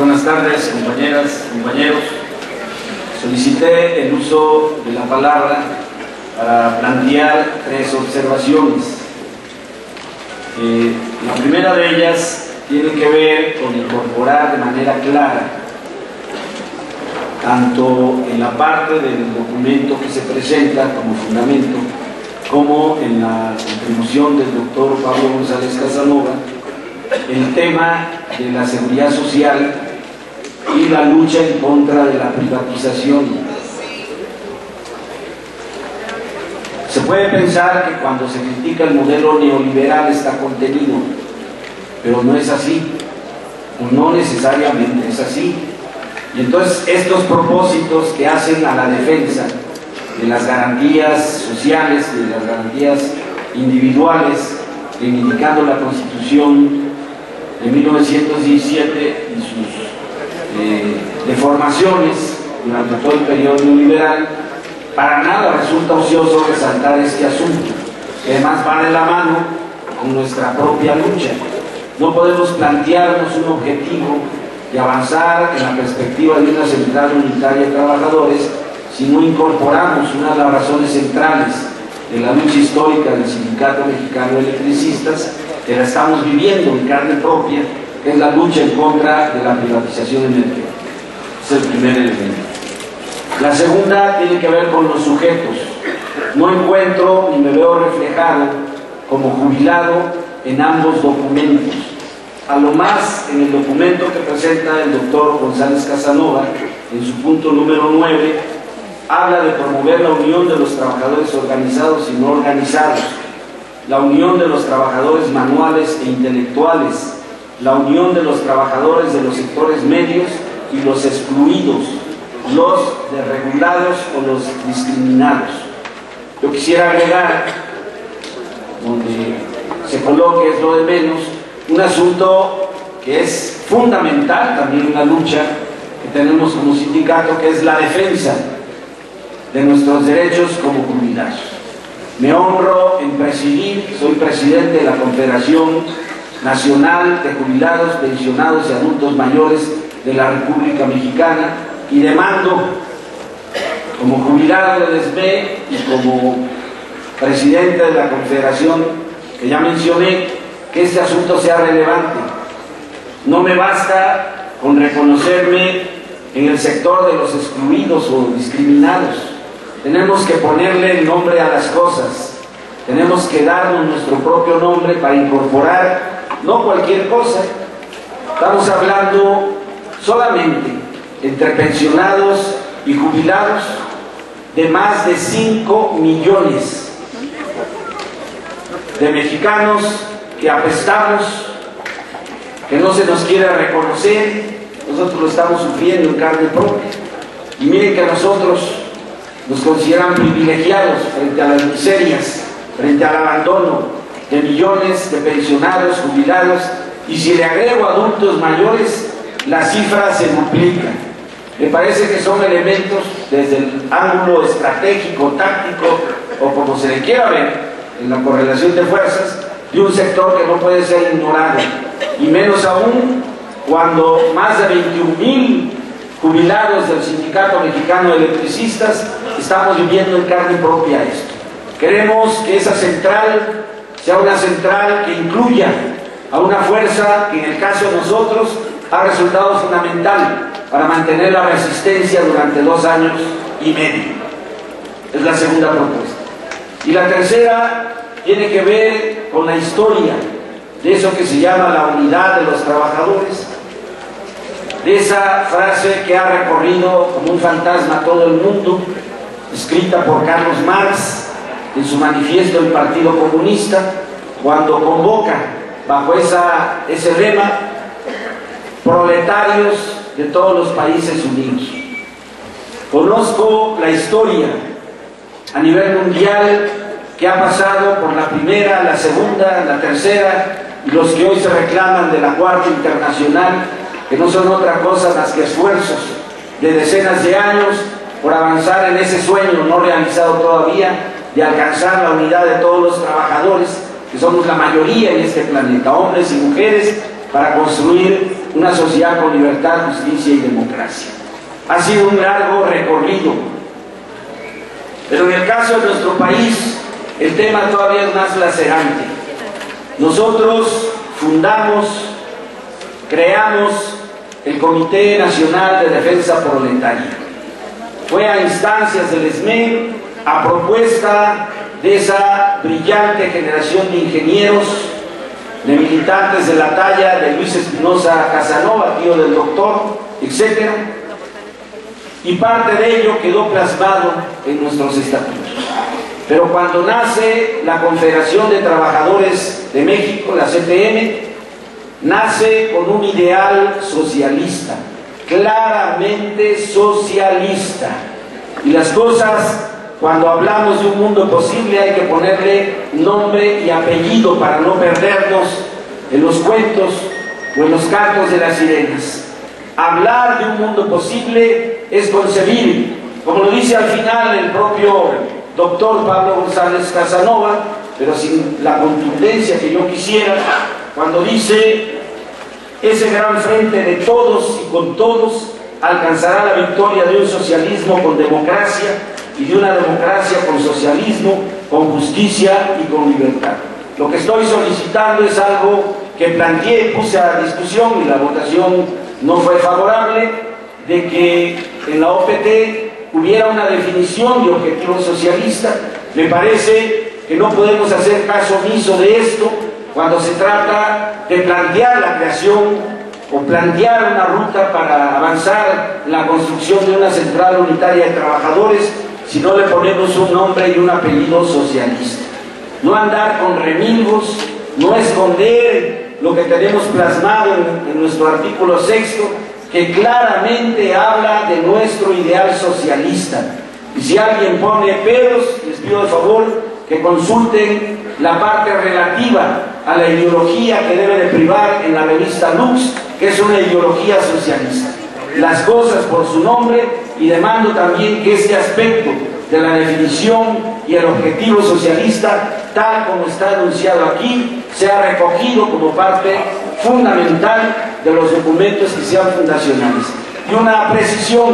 buenas tardes, compañeras, compañeros. Solicité el uso de la palabra para plantear tres observaciones. La primera de ellas tiene que ver con incorporar de manera clara, tanto en la parte del documento que se presenta como fundamento, como en la contribución del doctor Pablo González Casanova, el tema de la seguridad social y la lucha en contra de la privatización. Se puede pensar que cuando se critica el modelo neoliberal está contenido, pero no es así, o no necesariamente es así. Y entonces estos propósitos que hacen a la defensa de las garantías sociales, de las garantías individuales, reivindicando la Constitución de 1917 y sus deformaciones durante todo el periodo neoliberal, para nada resulta ocioso resaltar este asunto, que además va de la mano con nuestra propia lucha. No podemos plantearnos un objetivo de avanzar en la perspectiva de una central unitaria de trabajadores si no incorporamos una de las razones centrales de la lucha histórica del Sindicato Mexicano de Electricistas, que la estamos viviendo en carne propia, que es la lucha en contra de la privatización energética. Es el primer elemento. La segunda tiene que ver con los sujetos. No encuentro ni me veo reflejado como jubilado en ambos documentos. A lo más, en el documento que presenta el doctor González Casanova, en su punto número 9, habla de promover la unión de los trabajadores organizados y no organizados, la unión de los trabajadores manuales e intelectuales, la unión de los trabajadores de los sectores medios y los excluidos, los desregulados o los discriminados. Yo quisiera agregar, donde se coloque es lo de menos, un asunto que es fundamental también en la lucha que tenemos como sindicato, que es la defensa de nuestros derechos como jubilados. Me honro en presidir, soy presidente de la Confederación Nacional de Jubilados, Pensionados y Adultos Mayores de la República Mexicana, y demando, como jubilado del SME y como presidente de la Confederación que ya mencioné, que este asunto sea relevante. No me basta con reconocerme en el sector de los excluidos o discriminados. Tenemos que ponerle el nombre a las cosas. Tenemos que darnos nuestro propio nombre para incorporar no cualquier cosa. Estamos hablando solamente entre pensionados y jubilados de más de 5 millones de mexicanos que apestamos, que no se nos quiere reconocer. Nosotros lo estamos sufriendo en carne propia. Y miren que nosotros nos consideran privilegiados frente a las miserias, frente al abandono de millones de pensionados, jubilados, y si le agrego adultos mayores, la cifra se duplica. Me parece que son elementos desde el ángulo estratégico, táctico, o como se le quiera ver, en la correlación de fuerzas, de un sector que no puede ser ignorado, y menos aún cuando más de 21,000 jubilados del Sindicato Mexicano de Electricistas estamos viviendo en carne propia esto. Queremos que esa central sea una central que incluya a una fuerza que en el caso de nosotros ha resultado fundamental para mantener la resistencia durante 2 años y medio. Es la segunda propuesta. Y la tercera tiene que ver con la historia de eso que se llama la unidad de los trabajadores, de esa frase que ha recorrido como un fantasma todo el mundo, escrita por Carlos Marx en su manifiesto del Partido Comunista, cuando convoca bajo ese lema: proletarios de todos los países unidos. Conozco la historia a nivel mundial que ha pasado por la primera, la segunda, la tercera, y los que hoy se reclaman de la cuarta internacional, que no son otra cosa más que esfuerzos de decenas de años por avanzar en ese sueño no realizado todavía de alcanzar la unidad de todos los trabajadores, que somos la mayoría en este planeta, hombres y mujeres para construir una sociedad con libertad, justicia y democracia. Ha sido un largo recorrido, pero en el caso de nuestro país el tema todavía es más lacerante. Nosotros fundamos, creamos el Comité Nacional de Defensa Proletaria. Fue a instancias del SME, a propuesta de esa brillante generación de ingenieros, de militantes de la talla de Luis Espinosa Casanova, tío del doctor, etc. Y parte de ello quedó plasmado en nuestros estatutos. Pero cuando nace la Confederación de Trabajadores de México, la CTM, nace con un ideal socialista, claramente socialista. Y las cosas, cuando hablamos de un mundo posible, hay que ponerle nombre y apellido para no perdernos en los cuentos o en los cantos de las sirenas. Hablar de un mundo posible es concebir, como lo dice al final el propio doctor Pablo González Casanova, pero sin la contundencia que yo quisiera, cuando dice: ese gran frente de todos y con todos alcanzará la victoria de un socialismo con democracia y de una democracia con socialismo, con justicia y con libertad. Lo que estoy solicitando es algo que planteé, puse a discusión y la votación no fue favorable, de que en la OPT hubiera una definición de objetivo socialista. Me parece que no podemos hacer caso omiso de esto cuando se trata de plantear la creación o plantear una ruta para avanzar en la construcción de una central unitaria de trabajadores, si no le ponemos un nombre y un apellido socialista. No andar con remilgos, no esconder lo que tenemos plasmado en nuestro artículo 6, que claramente habla de nuestro ideal socialista. Y si alguien pone peros, les pido de favor que consulten la parte relativa a la ideología que debe de privar en la revista Lux, que es una ideología socialista. Las cosas por su nombre, y demando también que este aspecto de la definición y el objetivo socialista, tal como está anunciado aquí, sea recogido como parte fundamental de los documentos que sean fundacionales. Y una precisión: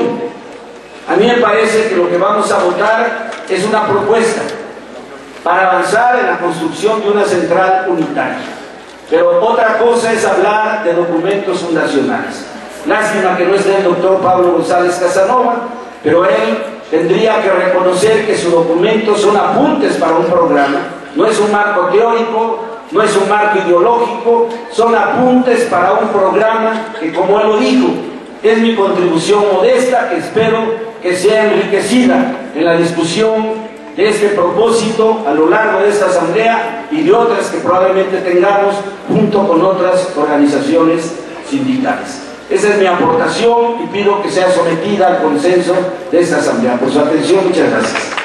a mí me parece que lo que vamos a votar es una propuesta para avanzar en la construcción de una central unitaria. Pero otra cosa es hablar de documentos fundacionales. Lástima que no esté el doctor Pablo González Casanova, pero él tendría que reconocer que sus documentos son apuntes para un programa, no es un marco teórico, no es un marco ideológico, son apuntes para un programa que, como él lo dijo, es mi contribución modesta, que espero que sea enriquecida en la discusión de este propósito a lo largo de esta asamblea y de otras que probablemente tengamos junto con otras organizaciones sindicales. Esa es mi aportación y pido que sea sometida al consenso de esta asamblea. Por su atención, muchas gracias.